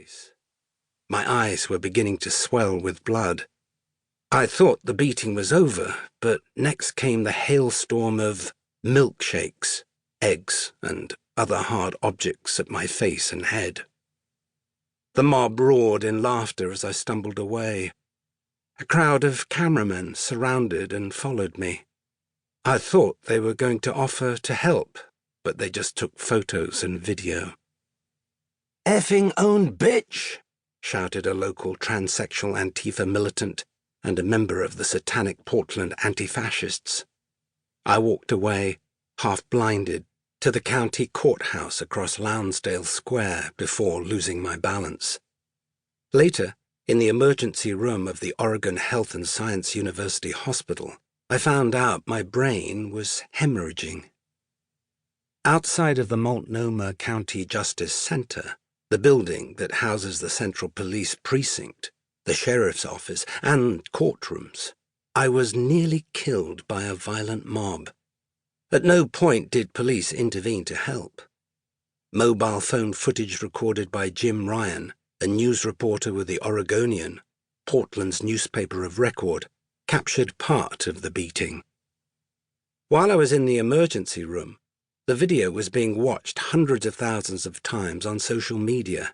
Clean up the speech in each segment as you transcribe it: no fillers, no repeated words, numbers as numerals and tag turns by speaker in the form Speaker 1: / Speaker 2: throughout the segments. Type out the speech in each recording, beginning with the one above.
Speaker 1: face. My eyes were beginning to swell with blood. I thought the beating was over, but next came the hailstorm of milkshakes, eggs, and other hard objects at my face and head. The mob roared in laughter as I stumbled away. A crowd of cameramen surrounded and followed me. I thought they were going to offer to help, but they just took photos and video. "Effing own bitch!" shouted a local transsexual Antifa militant and a member of the satanic Portland anti-fascists. I walked away, half-blinded, to the county courthouse across Lonsdale Square before losing my balance. Later, in the emergency room of the Oregon Health and Science University Hospital, I found out my brain was hemorrhaging. Outside of the Multnomah County Justice Center, the building that houses the Central Police Precinct, the sheriff's office, and courtrooms, I was nearly killed by a violent mob. At no point did police intervene to help. Mobile phone footage recorded by Jim Ryan, a news reporter with the Oregonian, Portland's newspaper of record, captured part of the beating. While I was in the emergency room, the video was being watched hundreds of thousands of times on social media.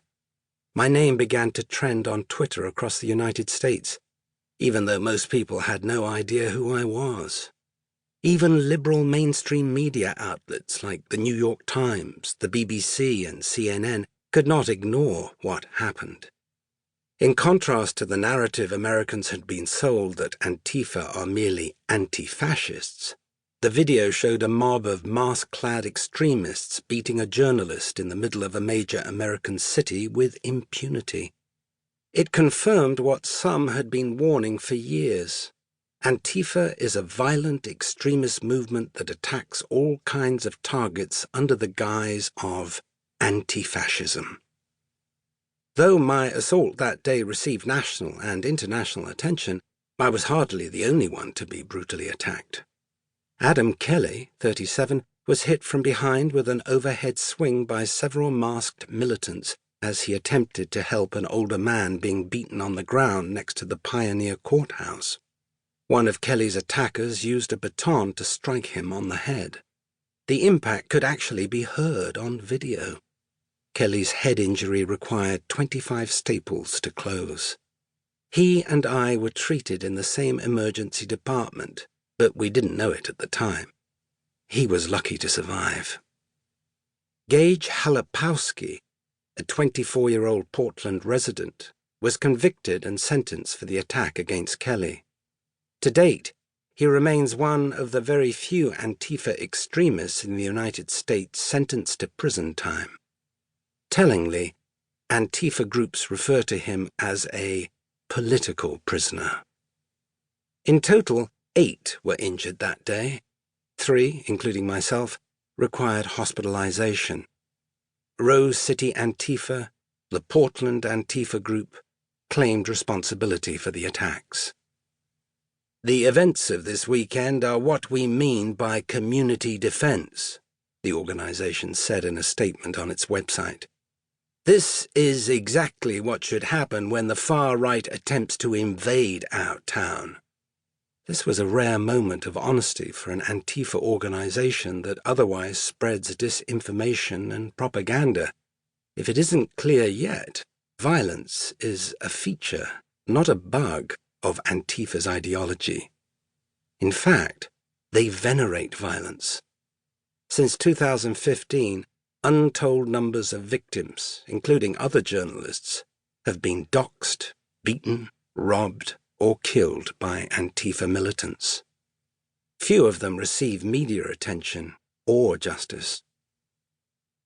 Speaker 1: My name began to trend on Twitter across the United States, even though most people had no idea who I was. Even liberal mainstream media outlets like the New York Times, the BBC, and CNN could not ignore what happened. In contrast to the narrative Americans had been sold that Antifa are merely anti-fascists, the video showed a mob of mask-clad extremists beating a journalist in the middle of a major American city with impunity. It confirmed what some had been warning for years. Antifa is a violent extremist movement that attacks all kinds of targets under the guise of anti-fascism. Though my assault that day received national and international attention, I was hardly the only one to be brutally attacked. Adam Kelly, 37, was hit from behind with an overhead swing by several masked militants as he attempted to help an older man being beaten on the ground next to the Pioneer Courthouse. One of Kelly's attackers used a baton to strike him on the head. The impact could actually be heard on video. Kelly's head injury required 25 staples to close. He and I were treated in the same emergency department, but we didn't know it at the time. He was lucky to survive. Gage Halapowski, a 24-year-old Portland resident, was convicted and sentenced for the attack against Kelly. To date, he remains one of the very few Antifa extremists in the United States sentenced to prison time. Tellingly, Antifa groups refer to him as a political prisoner. In total, 8 were injured that day. 3, including myself, required hospitalization. Rose City Antifa, the Portland Antifa group, claimed responsibility for the attacks. "The events of this weekend are what we mean by community defense," the organization said in a statement on its website. "This is exactly what should happen when the far right attempts to invade our town." This was a rare moment of honesty for an Antifa organization that otherwise spreads disinformation and propaganda. If it isn't clear yet, violence is a feature, not a bug, of Antifa's ideology. In fact, they venerate violence. Since 2015, untold numbers of victims, including other journalists, have been doxxed, beaten, robbed, or killed by Antifa militants. Few of them receive media attention or justice.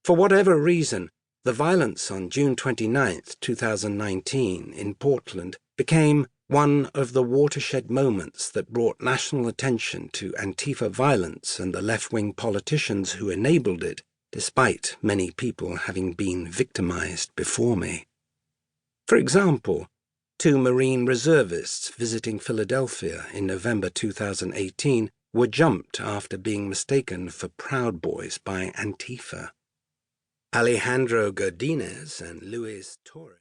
Speaker 1: For whatever reason, the violence on June 29, 2019, in Portland became one of the watershed moments that brought national attention to Antifa violence and the left-wing politicians who enabled it, despite many people having been victimized before me. For example, 2 Marine reservists visiting Philadelphia in November 2018 were jumped after being mistaken for Proud Boys by Antifa. Alejandro Godinez and Luis Torres